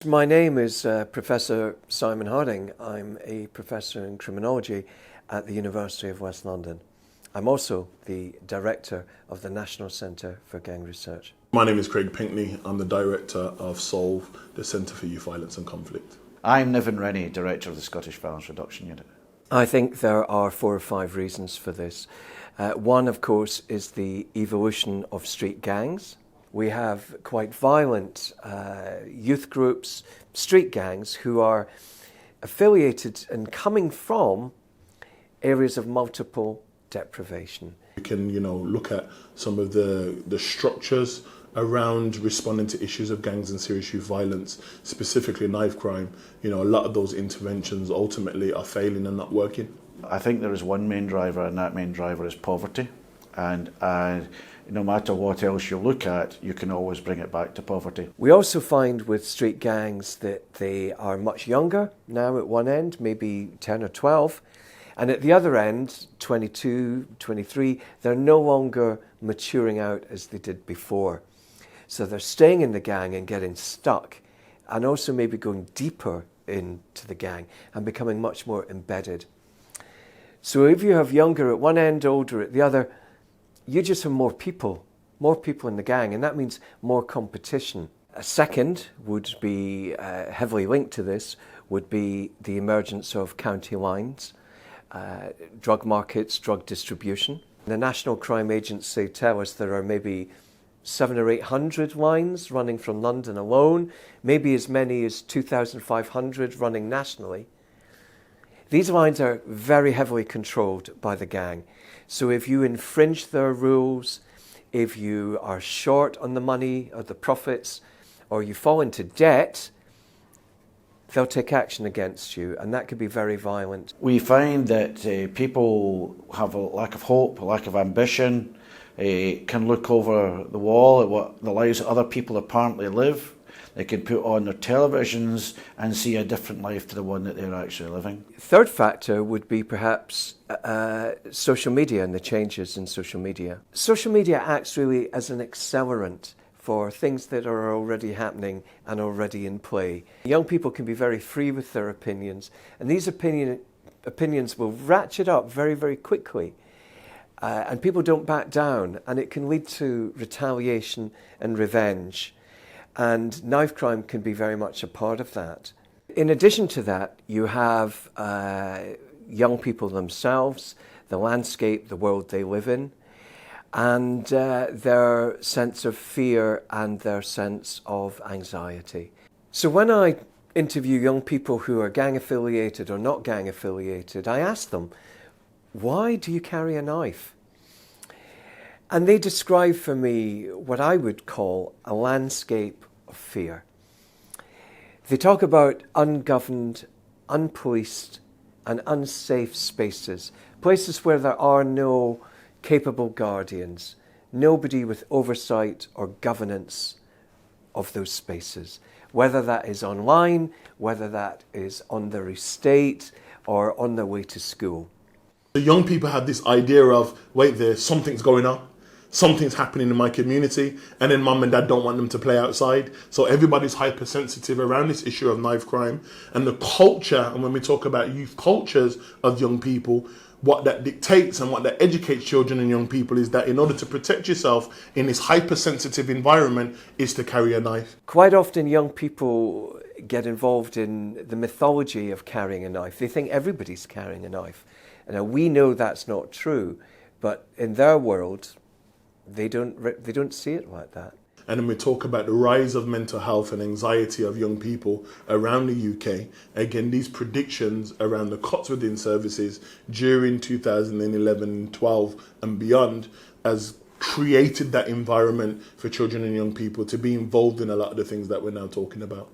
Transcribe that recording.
My name is Professor Simon Harding. I'm a professor in criminology at the University of West London. I'm also the director of the National Centre for Gang Research. My name is Craig Pinkney. I'm the director of SOLVE, the Centre for Youth Violence and Conflict. I'm Niven Rennie, director of the Scottish Violence Reduction Unit. I think there are 4 or 5 reasons for this. One, of course, is the evolution of street gangs. We have quite violent youth groups, street gangs, who are affiliated and coming from areas of multiple deprivation. We can, look at some of the structures around responding to issues of gangs and serious youth violence, specifically knife crime. A lot of those interventions ultimately are failing and not working. I think there is one main driver, and that main driver is poverty. And no matter what else you look at, you can always bring it back to poverty. We also find with street gangs that they are much younger now at one end, maybe 10 or 12, and at the other end, 22, 23, they're no longer maturing out as they did before. So they're staying in the gang and getting stuck, and also maybe going deeper into the gang and becoming much more embedded. So if you have younger at one end, older at the other, you just have more people in the gang, and that means more competition. A second would be, heavily linked to this, would be the emergence of county lines, drug markets, drug distribution. The National Crime Agency tell us there are maybe 700 or 800 lines running from London alone, maybe as many as 2,500 running nationally. These lines are very heavily controlled by the gang. So if you infringe their rules, if you are short on the money or the profits, or you fall into debt, they'll take action against you, and that could be very violent. We find that people have a lack of hope, a lack of ambition, can look over the wall at what the lives of other people apparently live. They can put on their televisions and see a different life to the one that they're actually living. Third factor would be perhaps social media and the changes in social media. Social media acts really as an accelerant for things that are already happening and already in play. Young people can be very free with their opinions, and these opinions will ratchet up very, very quickly. And people don't back down, and it can lead to retaliation and revenge. And knife crime can be very much a part of that. In addition to that, you have young people themselves, the landscape, the world they live in, and their sense of fear and their sense of anxiety. So when I interview young people who are gang affiliated or not gang affiliated, I ask them, why do you carry a knife? And they describe for me what I would call a landscape of fear. They talk about ungoverned, unpoliced, and unsafe spaces, places where there are no capable guardians, nobody with oversight or governance of those spaces, whether that is online, whether that is on their estate or on their way to school. The young people have this idea of, wait there, something's going on. Something's happening in my community, and then mum and dad don't want them to play outside. So everybody's hypersensitive around this issue of knife crime. And the culture, and when we talk about youth cultures of young people, what that dictates and what that educates children and young people is that in order to protect yourself in this hypersensitive environment is to carry a knife. Quite often young people get involved in the mythology of carrying a knife. They think everybody's carrying a knife. And we know that's not true, but in their world, they don't see it like that. And then we talk about the rise of mental health and anxiety of young people around the UK. Again, these predictions around the COTS within services during 2011, 12 and beyond has created that environment for children and young people to be involved in a lot of the things that we're now talking about.